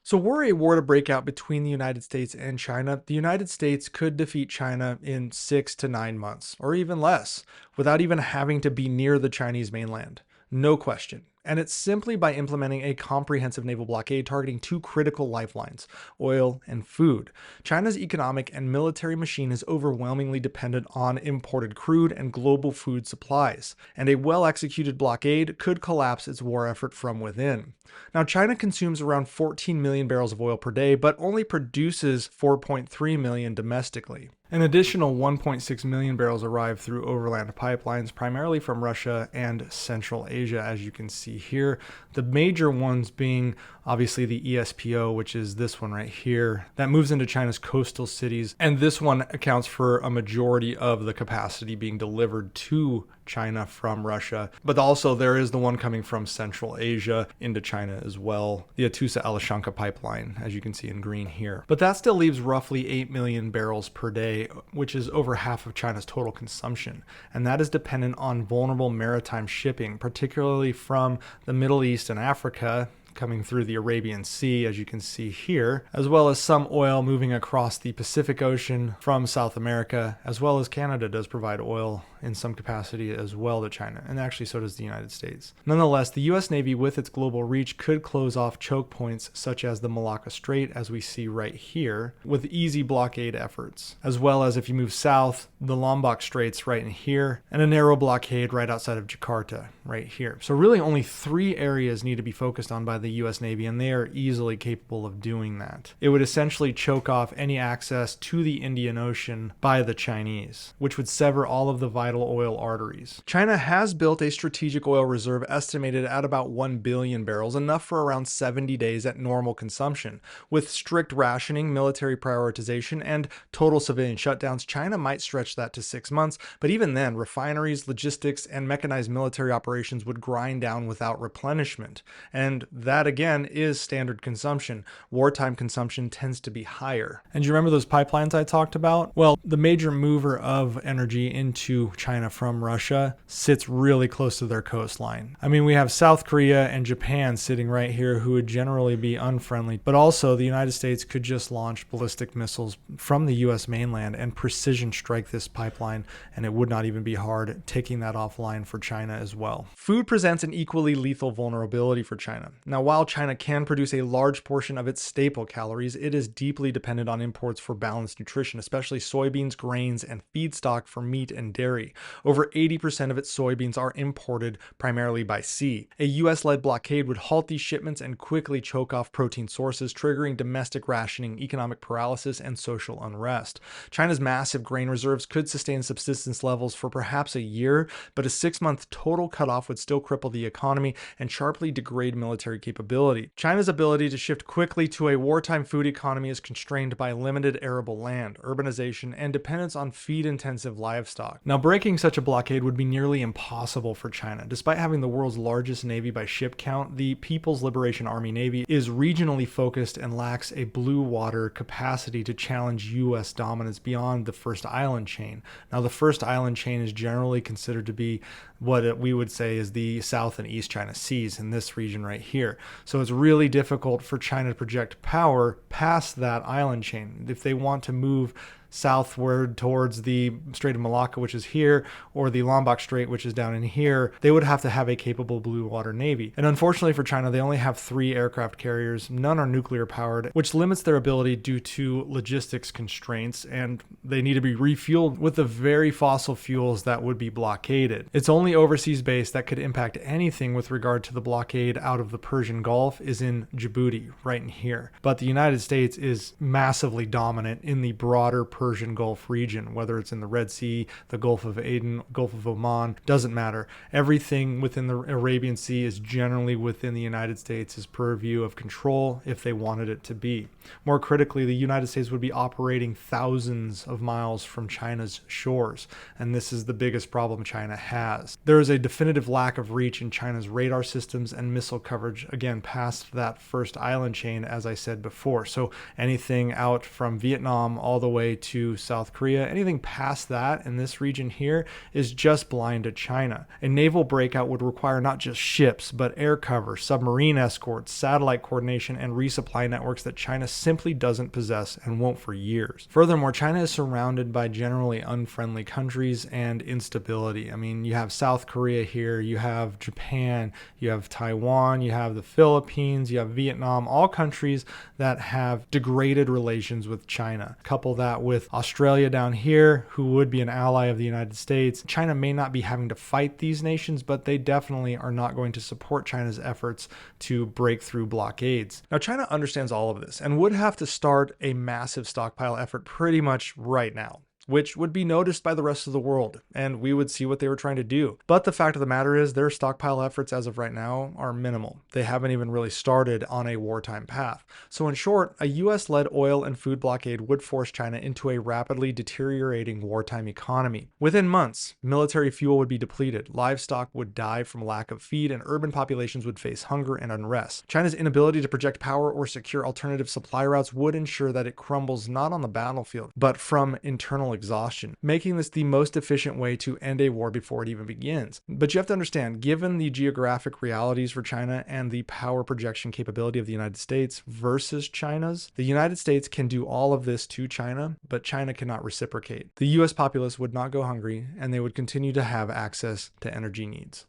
So, were a war to break out between the United States and China, the United States could defeat China in 6 to 9 months, or even less, without even having to be near the Chinese mainland. No question. And it's simply by implementing a comprehensive naval blockade targeting two critical lifelines, oil and food. China's economic and military machine is overwhelmingly dependent on imported crude and global food supplies, and a well executed blockade could collapse its war effort from within. Now, China consumes around 14 million barrels of oil per day, but only produces 4.3 million domestically. An additional 1.6 million barrels arrive through overland pipelines, primarily from Russia and Central Asia, as you can see here. The major ones being obviously the ESPO, which is this one right here, that moves into China's coastal cities. And this one accounts for a majority of the capacity being delivered to China from Russia. But also there is the one coming from Central Asia into China as well, the Atusa-Alashanka pipeline, as you can see in green here. But that still leaves roughly 8 million barrels per day, which is over half of China's total consumption. And that is dependent on vulnerable maritime shipping, particularly from the Middle East and Africa, coming through the Arabian Sea, as you can see here, as well as some oil moving across the Pacific Ocean from South America, as well as Canada does provide oil in some capacity as well to China, and actually so does the United States. Nonetheless, the US Navy with its global reach could close off choke points such as the Malacca Strait, as we see right here, with easy blockade efforts, as well as if you move south, the Lombok Straits right in here, and a narrow blockade right outside of Jakarta right here. So really only 3 areas need to be focused on by the US Navy, and they are easily capable of doing that. It would essentially choke off any access to the Indian Ocean by the Chinese, which would sever all of the vital oil arteries. China has built a strategic oil reserve estimated at about 1 billion barrels, enough for around 70 days at normal consumption. With strict rationing, military prioritization, and total civilian shutdowns, China might stretch that to 6 months, but even then, refineries, logistics, and mechanized military operations would grind down without replenishment. And that again is standard consumption. Wartime consumption tends to be higher. And do you remember those pipelines I talked about? Well, the major mover of energy into China from Russia sits really close to their coastline. I mean, we have South Korea and Japan sitting right here who would generally be unfriendly, but also the United States could just launch ballistic missiles from the US mainland and precision strike this pipeline, and it would not even be hard taking that offline for China as well. Food presents an equally lethal vulnerability for China. Now, while China can produce a large portion of its staple calories, it is deeply dependent on imports for balanced nutrition, especially soybeans, grains, and feedstock for meat and dairy. Over 80% of its soybeans are imported primarily by sea. A US-led blockade would halt these shipments and quickly choke off protein sources, triggering domestic rationing, economic paralysis, and social unrest. China's massive grain reserves could sustain subsistence levels for perhaps a year, but a 6-month total cutoff would still cripple the economy and sharply degrade military capability. China's ability to shift quickly to a wartime food economy is constrained by limited arable land, urbanization, and dependence on feed-intensive livestock. Now, breaking such a blockade would be nearly impossible for China. Despite having the world's largest navy by ship count, the People's Liberation Army Navy is regionally focused and lacks a blue water capacity to challenge US dominance beyond the first island chain. Now, the first island chain is generally considered to be what we would say is the South and East China Seas in this region right here. So it's really difficult for China to project power past that island chain. If they want to move southward towards the Strait of Malacca, which is here, or the Lombok Strait, which is down in here, they would have to have a capable blue water navy. And unfortunately for China, they only have 3 aircraft carriers. None are nuclear powered, which limits their ability due to logistics constraints, and they need to be refueled with the very fossil fuels that would be blockaded. Its only overseas base that could impact anything with regard to the blockade out of the Persian Gulf is in Djibouti, right in here. But the United States is massively dominant in the broader Persian Gulf region, whether it's in the Red Sea, the Gulf of Aden, Gulf of Oman, doesn't matter. Everything within the Arabian Sea is generally within the United States' purview of control if they wanted it to be. More critically, the United States would be operating thousands of miles from China's shores, and this is the biggest problem China has. There is a definitive lack of reach in China's radar systems and missile coverage, again, past that first island chain, as I said before. So anything out from Vietnam all the way to South Korea. Anything past that in this region here is just blind to China. A naval breakout would require not just ships, but air cover, submarine escorts, satellite coordination, and resupply networks that China simply doesn't possess and won't for years. Furthermore, China is surrounded by generally unfriendly countries and instability. I mean, you have South Korea here, you have Japan, you have Taiwan, you have the Philippines, you have Vietnam, all countries that have degraded relations with China. Couple that with Australia down here, who would be an ally of the United States. China may not be having to fight these nations, but they definitely are not going to support China's efforts to break through blockades. Now, China understands all of this and would have to start a massive stockpile effort pretty much right now, which would be noticed by the rest of the world, and we would see what they were trying to do. But the fact of the matter is, their stockpile efforts as of right now are minimal. They haven't even really started on a wartime path. So in short, a US-led oil and food blockade would force China into a rapidly deteriorating wartime economy. Within months, military fuel would be depleted, livestock would die from lack of feed, and urban populations would face hunger and unrest. China's inability to project power or secure alternative supply routes would ensure that it crumbles not on the battlefield, but from internal exhaustion, making this the most efficient way to end a war before it even begins. But you have to understand, given the geographic realities for China and the power projection capability of the United States versus China's, the United States can do all of this to China, but China cannot reciprocate. The US populace would not go hungry, and they would continue to have access to energy needs.